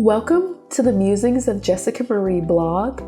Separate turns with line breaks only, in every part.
Welcome to the Musings of Jessica Marie blog.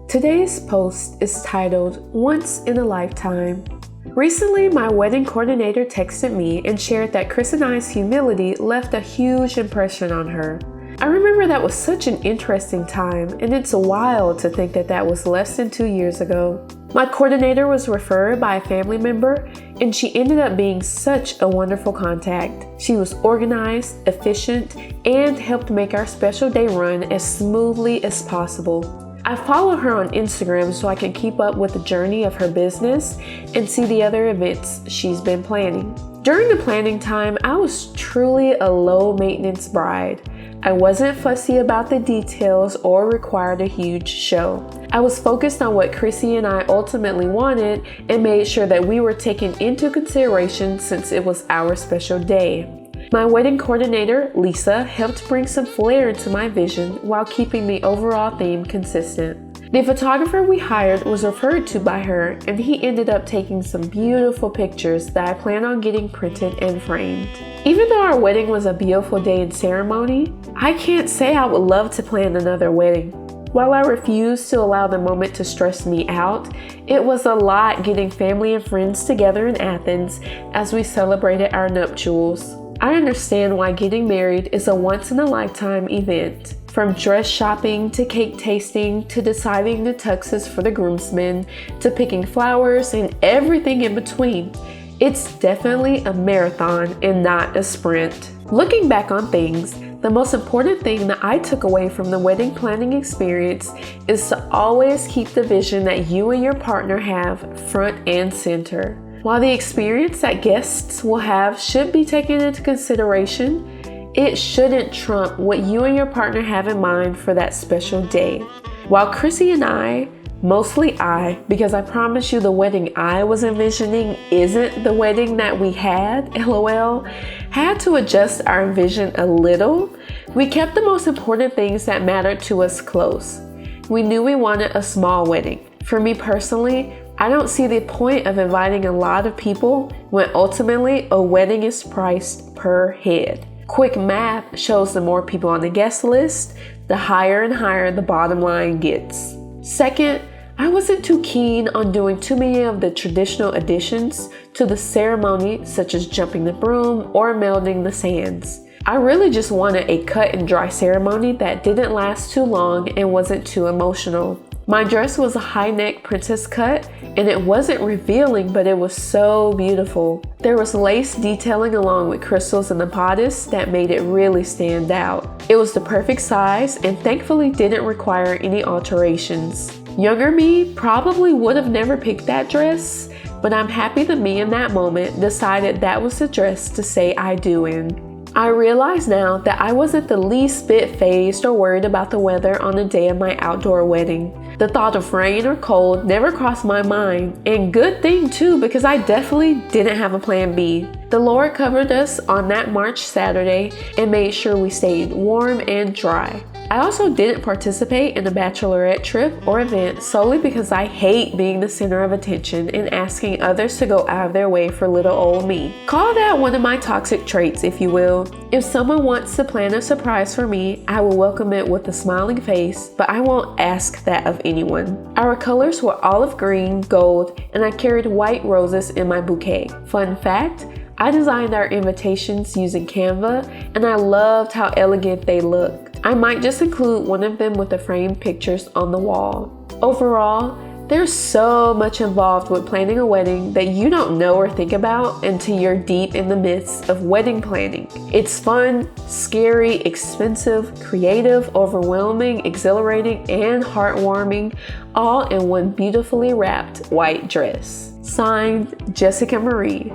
Today's post is titled Once in a Lifetime. Recently, my wedding coordinator texted me and shared that Chris and I's humility left a huge impression on her. I remember that was such an interesting time, and it's wild to think that was less than 2 years ago. My coordinator was referred by a family member, and she ended up being such a wonderful contact. She was organized, efficient, and helped make our special day run as smoothly as possible. I follow her on Instagram so I can keep up with the journey of her business and see the other events she's been planning. During the planning time, I was truly a low-maintenance bride. I wasn't fussy about the details or required a huge show. I was focused on what Chrissy and I ultimately wanted and made sure that we were taken into consideration since it was our special day. My wedding coordinator, Lisa, helped bring some flair into my vision while keeping the overall theme consistent. The photographer we hired was referred to by her, and he ended up taking some beautiful pictures that I plan on getting printed and framed. Even though our wedding was a beautiful day and ceremony, I can't say I would love to plan another wedding. While I refused to allow the moment to stress me out, it was a lot getting family and friends together in Athens as we celebrated our nuptials. I understand why getting married is a once-in-a-lifetime event. From dress shopping to cake tasting to deciding the tuxes for the groomsmen to picking flowers and everything in between. It's definitely a marathon and not a sprint. Looking back on things, the most important thing that I took away from the wedding planning experience is to always keep the vision that you and your partner have front and center. While the experience that guests will have should be taken into consideration, it shouldn't trump what you and your partner have in mind for that special day. While Chrissy and I, mostly I, because I promise you the wedding I was envisioning isn't the wedding that we had, LOL, had to adjust our vision a little, we kept the most important things that mattered to us close. We knew we wanted a small wedding. For me personally, I don't see the point of inviting a lot of people when ultimately a wedding is priced per head. Quick math shows the more people on the guest list, the higher and higher the bottom line gets. Second, I wasn't too keen on doing too many of the traditional additions to the ceremony, such as jumping the broom or melding the sands. I really just wanted a cut and dry ceremony that didn't last too long and wasn't too emotional. My dress was a high neck princess cut, and it wasn't revealing, but it was so beautiful. There was lace detailing along with crystals in the bodice that made it really stand out. It was the perfect size and thankfully didn't require any alterations. Younger me probably would have never picked that dress, but I'm happy that me in that moment decided that was the dress to say I do in. I realize now that I wasn't the least bit fazed or worried about the weather on the day of my outdoor wedding. The thought of rain or cold never crossed my mind, and good thing too, because I definitely didn't have a plan B. The Lord covered us on that March Saturday and made sure we stayed warm and dry. I also didn't participate in a bachelorette trip or event solely because I hate being the center of attention and asking others to go out of their way for little old me. Call that one of my toxic traits, if you will. If someone wants to plan a surprise for me, I will welcome it with a smiling face, but I won't ask that of anyone. Our colors were olive green, gold, and I carried white roses in my bouquet. Fun fact, I designed our invitations using Canva, and I loved how elegant they looked. I might just include one of them with the framed pictures on the wall. Overall, there's so much involved with planning a wedding that you don't know or think about until you're deep in the midst of wedding planning. It's fun, scary, expensive, creative, overwhelming, exhilarating, and heartwarming, all in one beautifully wrapped white dress. Signed, Jessica Marie.